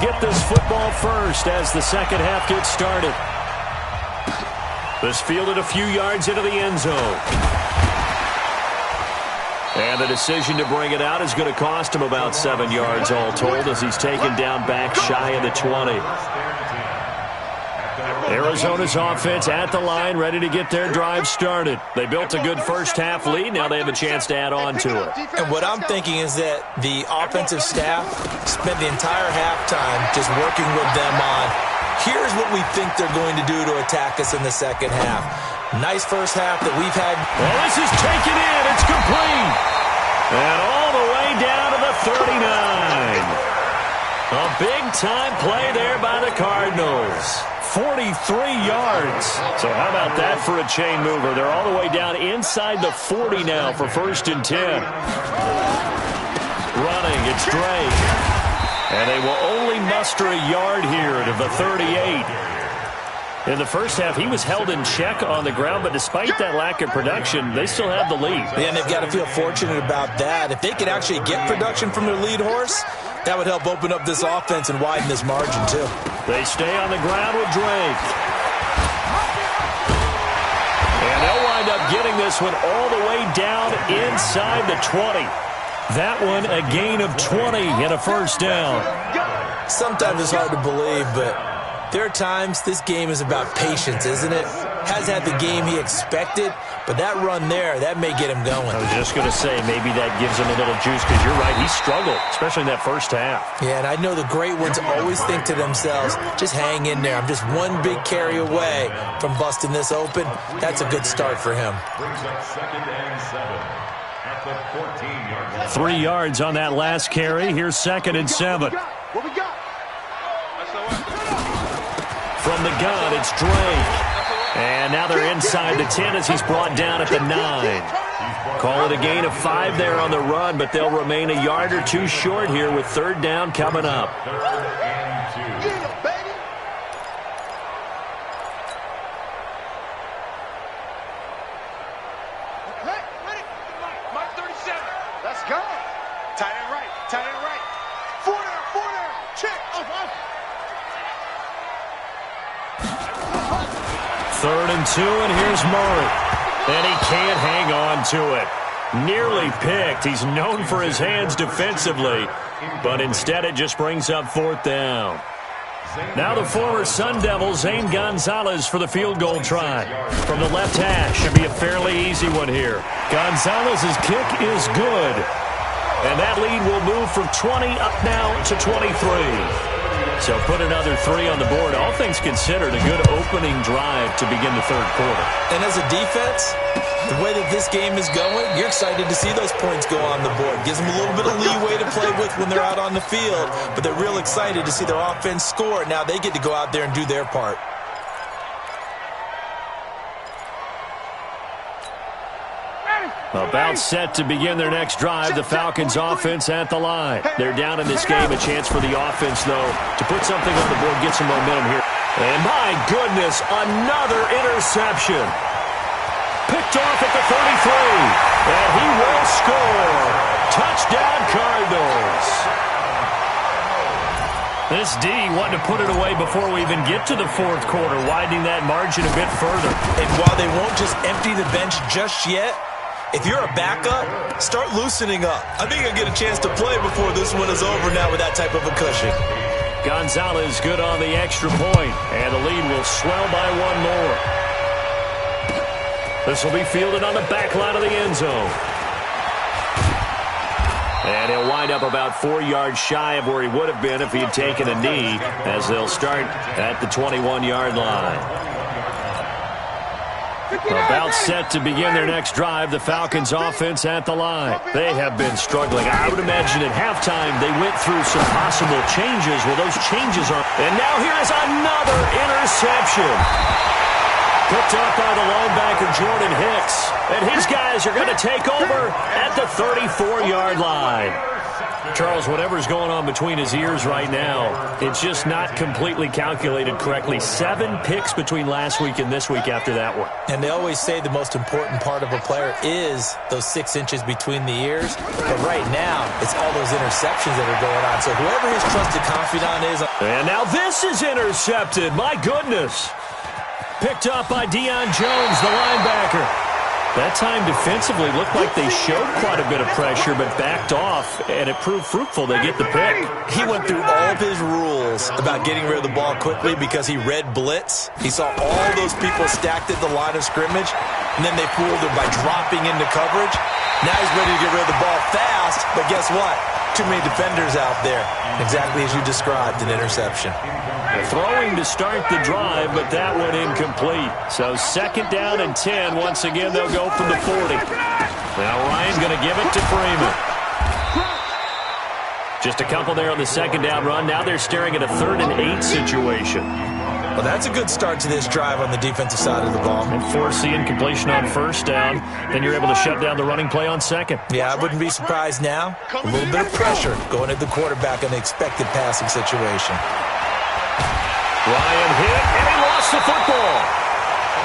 Get this football first as the second half gets started. This fielded a few yards into the end zone. And the decision to bring it out is going to cost him about 7 yards all told as he's taken down back shy of the 20. Arizona's offense at the line, ready to get their drive started. They built a good first-half lead. Now they have a chance to add on to it. And what I'm thinking is that the offensive staff spent the entire halftime just working with them on, here's what we think they're going to do to attack us in the second half. Nice first half that we've had. Well, this is taken in. It's complete. And all the way down to the 39. A big-time play there by the Cardinals. 43 yards. So how about that for a chain mover? They're all the way down inside the 40 now for 1st and 10. Running, it's Drake. And they will only muster a yard here to the 38. In the first half, he was held in check on the ground, but despite that lack of production, they still have the lead. Yeah, and they've got to feel fortunate about that. If they could actually get production from their lead horse, that would help open up this offense and widen this margin, too. They stay on the ground with Drake. And they'll wind up getting this one all the way down inside the 20. That one, a gain of 20 and a first down. Sometimes it's hard to believe, but there are times this game is about patience, isn't it? Has had the game he expected, but that run there, that may get him going. I was just going to say, maybe that gives him a little juice, because you're right, he struggled, especially in that first half. Yeah, and I know the great ones always think to themselves, just hang in there. I'm just one big carry away from busting this open. That's a good start for him. Brings up 2nd and 7 at the 14-yard line. 3 yards on that last carry. Here's 2nd and 7. What we got? From the gun, it's Drake. And now they're inside the 10 as he's brought down at the 9. Call it a gain of 5 there on the run, but they'll remain a yard or two short here with 3rd down coming up. 3rd and 2. Mike 37. Let's go. Tight end right. Tight end right. 4 down. 4 down. Check. 3rd and 2, and here's Murray. And he can't hang on to it. Nearly picked. He's known for his hands defensively, but instead it just brings up 4th down. Now the former Sun Devil, Zane Gonzalez, for the field goal try. From the left hash, should be a fairly easy one here. Gonzalez's kick is good. And that lead will move from 20 up now to 23. So put another 3 on the board. All things considered, a good opening drive to begin the 3rd quarter. And as a defense, the way that this game is going, you're excited to see those points go on the board. Gives them a little bit of leeway to play with when they're out on the field, but they're real excited to see their offense score. Now they get to go out there and do their part. About set to begin their next drive, the Falcons offense at the line. They're down in this game. A chance for the offense, though, to put something on the board, get some momentum here. And my goodness, another interception. Picked off at the 33. And he will score. Touchdown, Cardinals. This D wanting to put it away before we even get to the 4th quarter, widening that margin a bit further. And while they won't just empty the bench just yet, if you're a backup, start loosening up. I think you'll get a chance to play before this one is over now with that type of a cushion. Gonzalez good on the extra point, and the lead will swell by 1 more. This will be fielded on the back line of the end zone. And he'll wind up about 4 yards shy of where he would have been if he had taken a knee, as they'll start at the 21-yard line. About set to begin their next drive, the Falcons offense at the line. They have been struggling. I would imagine at halftime they went through some possible changes. Well, those changes are... And now here's another interception. Picked up by the linebacker, Jordan Hicks. And his guys are going to take over at the 34-yard line. Charles, whatever's going on between his ears right now, it's just not completely calculated correctly. 7 picks between last week and this week after that one. And they always say the most important part of a player is those 6 inches between the ears. But right now, it's all those interceptions that are going on. So whoever his trusted confidant is. And now this is intercepted. My goodness. Picked up by Deion Jones, the linebacker. That time defensively looked like they showed quite a bit of pressure but backed off, and it proved fruitful. They get the pick. He went through all of his rules about getting rid of the ball quickly because he read blitz. He saw all those people stacked at the line of scrimmage, and then they fooled him by dropping into coverage. Now he's ready to get rid of the ball fast, but guess what? Too many defenders out there. Exactly as you described, an interception. Throwing to start the drive, but that one incomplete. So 2nd down and 10. Once again, they'll go from the 40. Now Ryan's going to give it to Freeman. Just a couple there on the 2nd down run. Now they're staring at a 3rd and 8 situation. Well, that's a good start to this drive on the defensive side of the ball. And force the incompletion on 1st down. Then you're able to shut down the running play on 2nd. Yeah, I wouldn't be surprised now. A little bit of pressure going at the quarterback in the expected passing situation. Ryan hit, and he lost the football.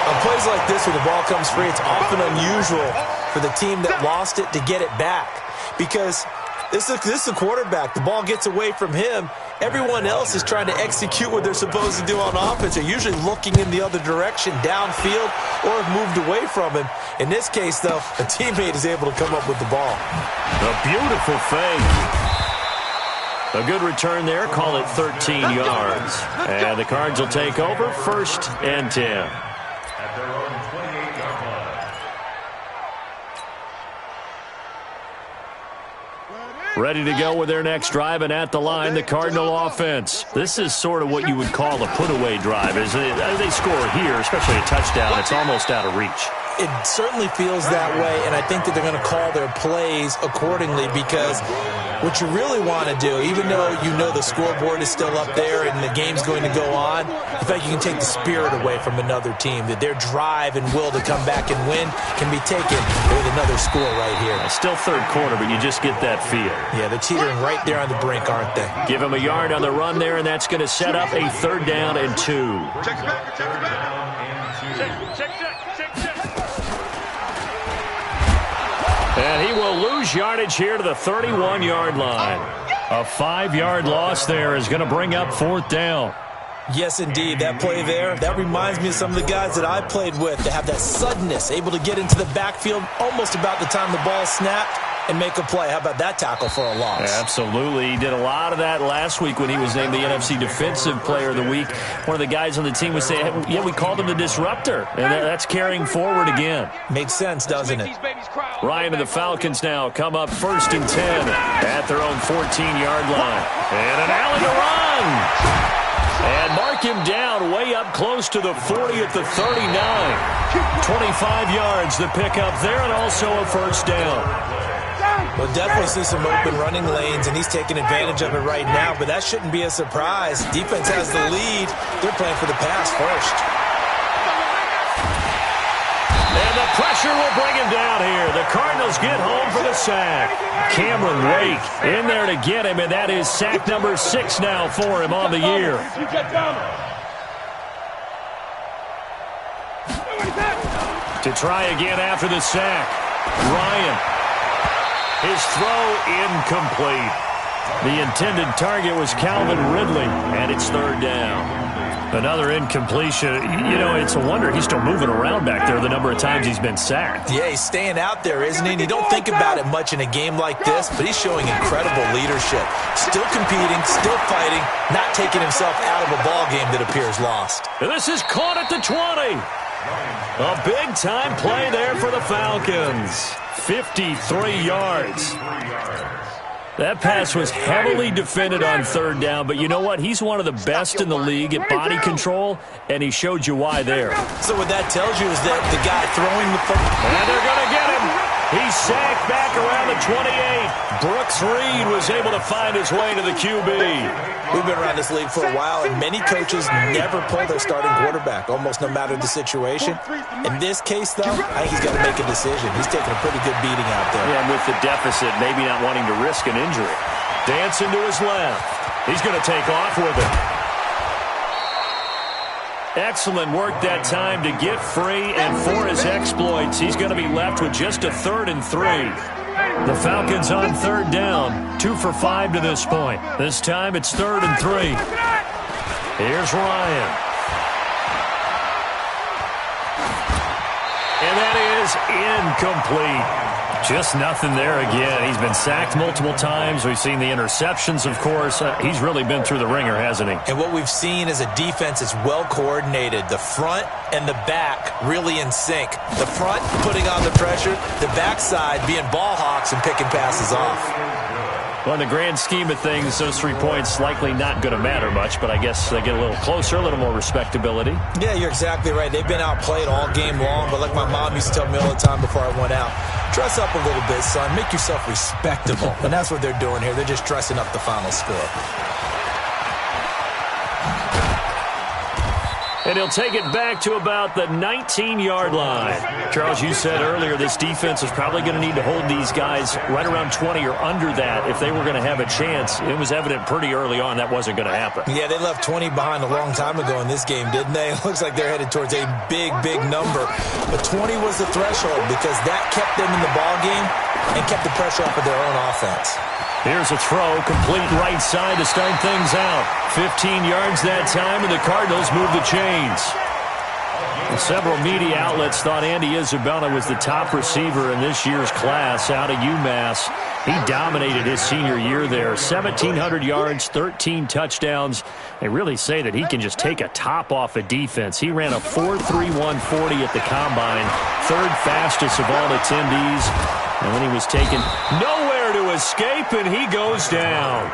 On plays like this where the ball comes free, it's often unusual for the team that lost it to get it back. Because this is the quarterback. The ball gets away from him. Everyone else is trying to execute what they're supposed to do on offense. They're usually looking in the other direction, downfield, or have moved away from him. In this case, though, a teammate is able to come up with the ball. A beautiful fake. A good return there. Call it 13 yards. And the Cards will take over 1st and 10. At their own 28-yard line. Ready to go with their next drive, and at the line, the Cardinal offense. This is sort of what you would call a put-away drive. As they score here, especially a touchdown, it's almost out of reach. It certainly feels that way, and I think that they're going to call their plays accordingly because what you really want to do, even though you know the scoreboard is still up there and the game's going to go on, in fact, you can take the spirit away from another team, that their drive and will to come back and win can be taken with another score right here. Still 3rd quarter, but you just get that feel. Yeah, they're teetering right there on the brink, aren't they? Give him a yard on the run there, and that's going to set up a 3rd down and 2. Check back. Check. And he will lose yardage here to the 31-yard line. A 5-yard loss there is going to bring up 4th down. Yes, indeed. That play there, that reminds me of some of the guys that I played with that have that suddenness, able to get into the backfield almost about the time the ball snapped and make a play. How about that tackle for a loss? Absolutely. He did a lot of that last week when he was named the NFC Defensive Player of the Week. One of the guys on the team would say, yeah, we called him the disruptor. And that's carrying forward again. Makes sense, doesn't it? Ryan and the Falcons now come up 1st and 10 at their own 14-yard line. And an alley to run. And mark him down way up close to the 40 at the 39. 25 yards the pickup there, and also a 1st down. We'll definitely see some open running lanes, and he's taking advantage of it right now, but that shouldn't be a surprise. Defense has the lead. They're playing for the pass first. And the pressure will bring him down here. The Cardinals get home for the sack. Cameron Wake in there to get him, and that is sack number 6 now for him on the year. To try again after the sack, Ryan. His throw incomplete. The intended target was Calvin Ridley, and it's 3rd down. Another incompletion. You know, it's a wonder he's still moving around back there the number of times he's been sacked. Yeah, he's staying out there, isn't he? And you don't think about it much in a game like this, but he's showing incredible leadership. Still competing, still fighting, not taking himself out of a ball game that appears lost. And this is caught at the 20. A big-time play there for the Falcons. 53 yards. That pass was heavily defended on 3rd down, but you know what? He's one of the best in the league at body control, and he showed you why there. So what that tells you is that the guy throwing the football... And they're going to get him. He's sacked back around the 28. Brooks Reed was able to find his way to the QB. We've been around this league for a while, and many coaches never pull their starting quarterback, almost no matter the situation. In this case, though, I think he's got to make a decision. He's taking a pretty good beating out there. Yeah, and with the deficit, maybe not wanting to risk an injury. Dancing to his left. He's going to take off with it. Excellent work that time to get free, and for his exploits, he's going to be left with just a 3rd and 3. The Falcons on 3rd down, 2 for 5 to this point. This time it's 3rd and 3. Here's Ryan. And that is incomplete. Just nothing there again. He's been sacked multiple times. We've seen the interceptions, of course. He's really been through the ringer, hasn't he? And what we've seen is a defense that's well coordinated. The front and the back really in sync. The front putting on the pressure, the backside being ball hawks and picking passes off. Well, in the grand scheme of things, those 3 points likely not going to matter much, but I guess they get a little closer, a little more respectability. Yeah, you're exactly right. They've been outplayed all game long, but like my mom used to tell me all the time before I went out, dress up a little bit, son. Make yourself respectable. And that's what they're doing here. They're just dressing up the final score. And he'll take it back to about the 19-yard line. Charles, you said earlier this defense is probably going to need to hold these guys right around 20 or under that if they were going to have a chance. It was evident pretty early on that wasn't going to happen. Yeah, they left 20 behind a long time ago in this game, didn't they? It looks like they're headed towards a big, big number. But 20 was the threshold because that kept them in the ball game and kept the pressure off of their own offense. Here's a throw, complete right side to start things out. 15 yards that time, and the Cardinals move the chains. And several media outlets thought Andy Isabella was the top receiver in this year's class out of UMass. He dominated his senior year there. 1,700 yards, 13 touchdowns. They really say that he can just take a top off a defense. He ran a 4.31 40 at the Combine, 3rd fastest of all attendees. And then he was taken nowhere to escape, and he goes down.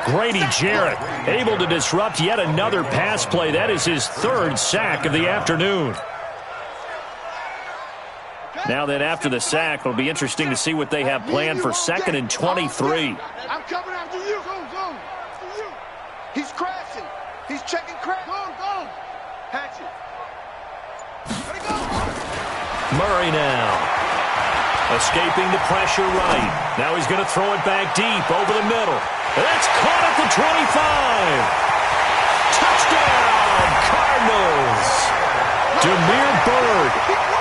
Grady Jarrett able to disrupt yet another pass play. That is his 3rd sack of the afternoon. Now then, after the sack, it'll be interesting to see what they have planned for 2nd and 23. I'm coming after you. Go. He's crashing. He's checking crash. Go. Hatchet. Let it go. Murray now. Escaping the pressure right. Now he's going to throw it back deep over the middle. That's caught at the 25. Touchdown, Cardinals. Damiere Byrd,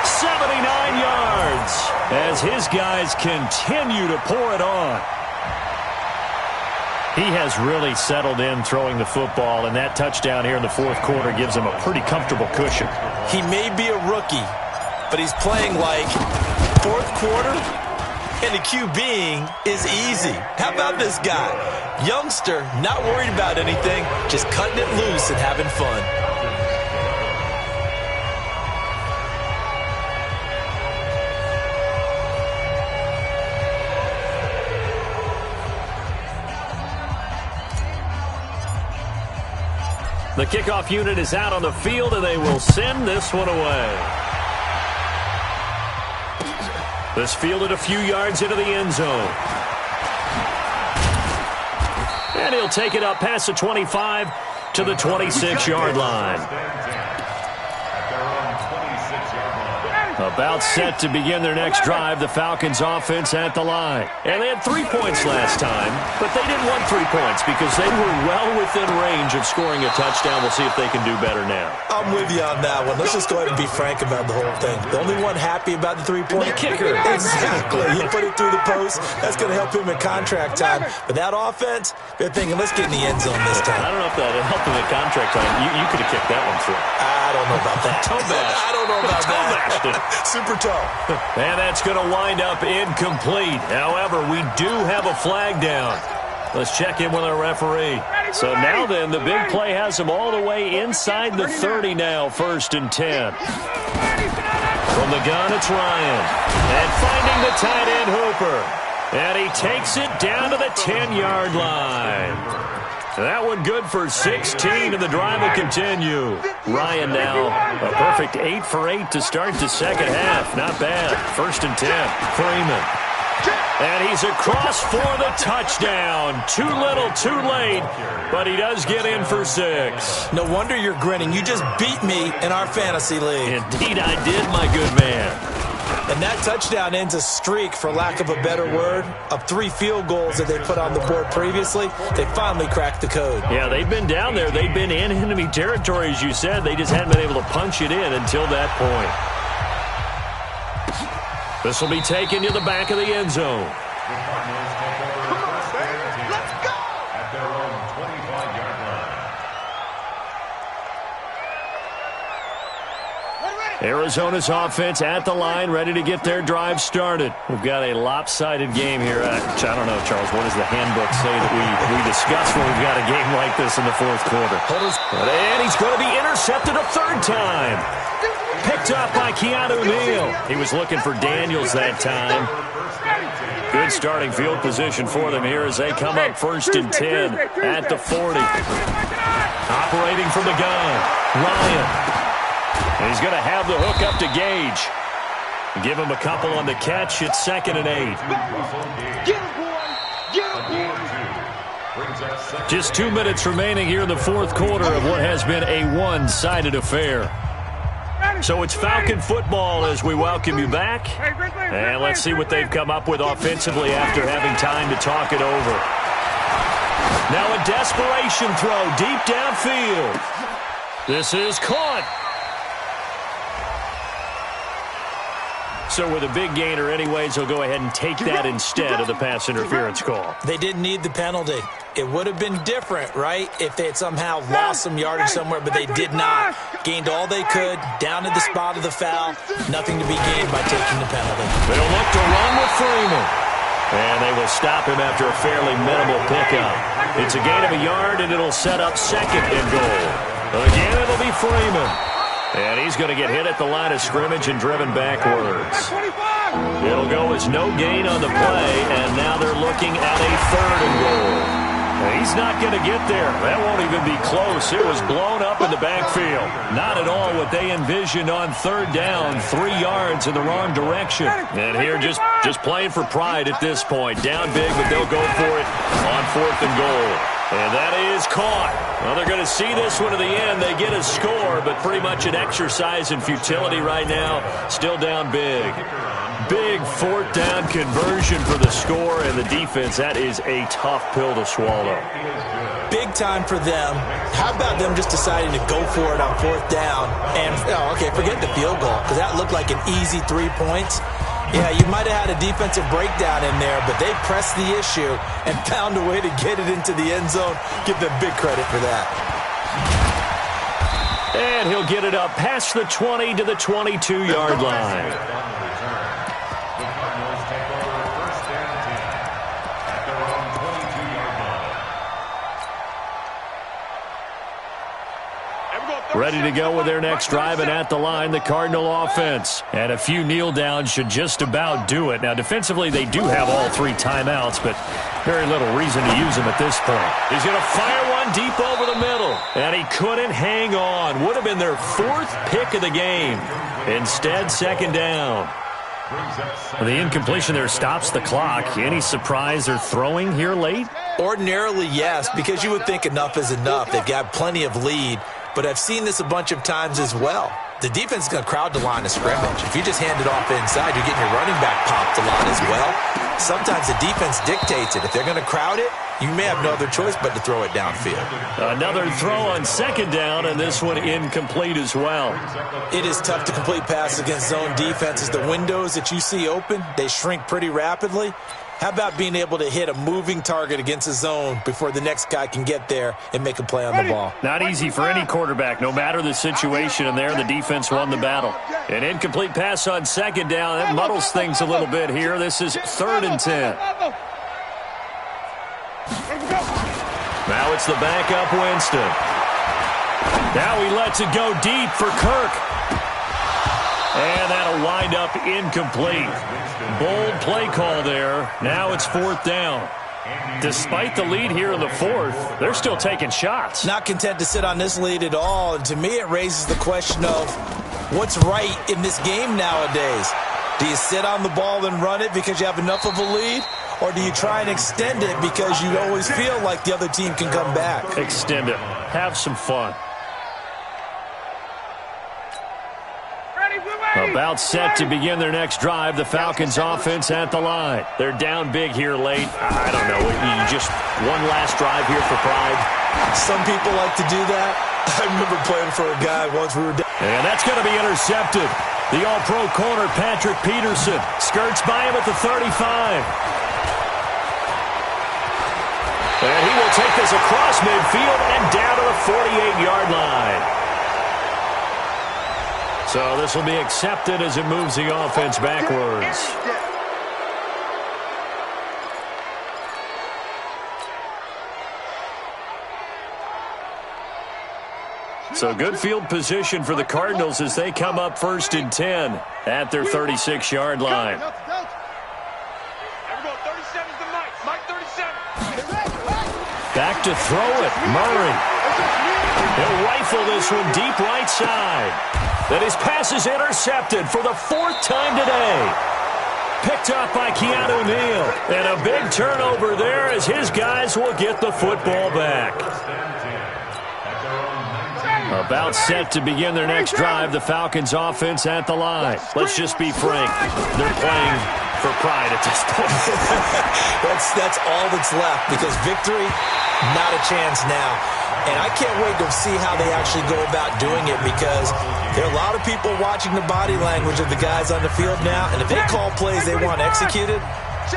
79 yards, as his guys continue to pour it on. He has really settled in throwing the football, and that touchdown here in the 4th quarter gives him a pretty comfortable cushion. He may be a rookie, but he's playing like 4th quarter, and the QBing is easy. How about this guy? Youngster, not worried about anything, just cutting it loose and having fun. The kickoff unit is out on the field, and they will send this one away. This fielded a few yards into the end zone. And he'll take it up past the 25 to the 26-yard line. About set to begin their next drive, the Falcons offense at the line. And they had 3 points last time, but they didn't want 3 points because they were well within range of scoring a touchdown. We'll see if they can do better now. I'm with you on that one. Let's just go ahead and be frank about the whole thing. The only one happy about the 3-point kicker. Exactly. He put it through the post. That's going to help him in contract time. But that offense, they're thinking, let's get in the end zone this time. I don't know if that helped him in contract time. You could have kicked that one through. I don't know about that. I don't know about that. Super toe. And that's going to wind up incomplete. However, we do have a flag down. Let's check in with our referee. So now then, the big play has him all the way inside the 30 now, 1st and 10. From the gun, it's Ryan. And finding the tight end, Hooper. And he takes it down to the 10-yard line. That one good for 16, and the drive will continue. Ryan now, a perfect 8 for 8 to start the second half. Not bad. 1st and 10. Freeman. And he's across for the touchdown. Too little, too late, but he does get in for 6. No wonder you're grinning. You just beat me in our fantasy league. Indeed I did, my good man. And that touchdown ends a streak, for lack of a better word, of 3 field goals that they put on the board previously. They finally cracked the code. Yeah, they've been down there. They've been in enemy territory, as you said. They just hadn't been able to punch it in until that point. This will be taken to the back of the end zone. Arizona's offense at the line, ready to get their drive started. We've got a lopsided game here. I don't know, Charles, what does the handbook say that we discuss when we've got a game like this in the fourth quarter? And he's going to be intercepted a third time. Picked up by Keanu Neal. He was looking for Daniels that time. Good starting field position for them here as they come up 1st and 10 at the 40. Operating from the gun, Ryan. And he's going to have the hook up to Gage. Give him a couple on the catch. It's 2nd and 8. Just 2 minutes remaining here in the fourth quarter of what has been a one-sided affair. So it's Falcon football as we welcome you back. And let's see what they've come up with offensively after having time to talk it over. Now a desperation throw deep downfield. This is caught. So with a big gainer anyways, they'll go ahead and take that instead of the pass interference call. They didn't need the penalty. It would have been different, right, if they had somehow lost some yardage somewhere, but they did not. Gained all they could, down to the spot of the foul. Nothing to be gained by taking the penalty. They'll look to run with Freeman. And they will stop him after a fairly minimal pickup. It's a gain of a yard, and it'll set up 2nd and goal. Again, it'll be Freeman. And he's going to get hit at the line of scrimmage and driven backwards. It'll go as no gain on the play, and now they're looking at a 3rd and goal. He's not going to get there. That won't even be close. It was blown up in the backfield. Not at all what they envisioned on 3rd down, 3 yards in the wrong direction. And here just playing for pride at this point. Down big, but they'll go for it on 4th and goal. And that is caught. Well, they're going to see this one to the end. They get a score, but pretty much an exercise in futility right now. Still down big. Big 4th down conversion for the score, and the defense, that is a tough pill to swallow. Big time for them. How about them just deciding to go for it on 4th down? And, forget the field goal, because that looked like an easy 3 points. Yeah, you might have had a defensive breakdown in there, but they pressed the issue and found a way to get it into the end zone. Give them big credit for that. And he'll get it up past the 20 to the 22-yard line. Ready to go with their next drive, and at the line, the Cardinal offense. And a few kneel downs should just about do it. Now, defensively, they do have all 3 timeouts, but very little reason to use them at this point. He's going to fire one deep over the middle, and he couldn't hang on. Would have been their 4th pick of the game. Instead, 2nd down. The incompletion there stops the clock. Any surprise they're throwing here late? Ordinarily, yes, because you would think enough is enough. They've got plenty of lead. But I've seen this a bunch of times as well. The defense is going to crowd the line of scrimmage. If you just hand it off inside, you're getting your running back popped a lot as well. Sometimes the defense dictates it. If they're going to crowd it, you may have no other choice but to throw it downfield. Another throw on 2nd down, and this one incomplete as well. It is tough to complete passes against zone defenses. The windows that you see open, they shrink pretty rapidly. How about being able to hit a moving target against a zone before the next guy can get there and make a play on the ball? Not easy for any quarterback, no matter the situation, and there the defense won the battle. An incomplete pass on 2nd down. That muddles things a little bit here. This is 3rd and 10. Now it's the backup Winston. Now he lets it go deep for Kirk. And that'll wind up incomplete. Bold play call there. Now it's 4th down. Despite the lead here in the 4th, they're still taking shots. Not content to sit on this lead at all. And to me, it raises the question of what's right in this game nowadays. Do you sit on the ball and run it because you have enough of a lead? Or do you try and extend it because you always feel like the other team can come back? Extend it. Have some fun. Ready, About set to begin their next drive, the Falcons offense at the line. They're down big here late. I don't know. You just one last drive here for pride. Some people like to do that. I remember playing for a guy once we were down. And that's going to be intercepted. The all-pro corner, Patrick Peterson, skirts by him at the 35. And he will take this across midfield and down to the 48-yard line. So this will be accepted as it moves the offense backwards. So good field position for the Cardinals as they come up 1st and 10 at their 36-yard line. Back to throw it, Murray. He'll rifle this one deep right side. Then his pass is intercepted for the 4th time today. Picked up by Keanu Neal. And a big turnover there as his guys will get the football back. About set to begin their next drive, the Falcons offense at the line. Let's just be frank. They're playing for pride at this point. That's all that's left because victory, not a chance now. And I can't wait to see how they actually go about doing it because there are a lot of people watching the body language of the guys on the field now. And if they call plays they want executed,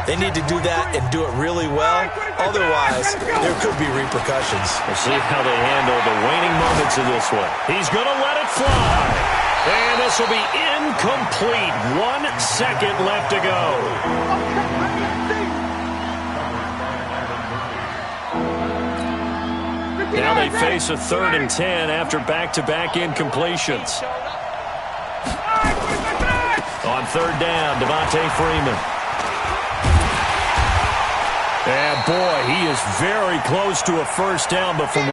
they need to do that and do it really well. Otherwise, there could be repercussions. We'll see how they handle the waning moments of this one. He's going to let it fly. And this will be incomplete. 1 second left to go. Now they face a 3rd and 10 after back-to-back incompletions. On 3rd down, Devontae Freeman. And boy, he is very close to a 1st down, but from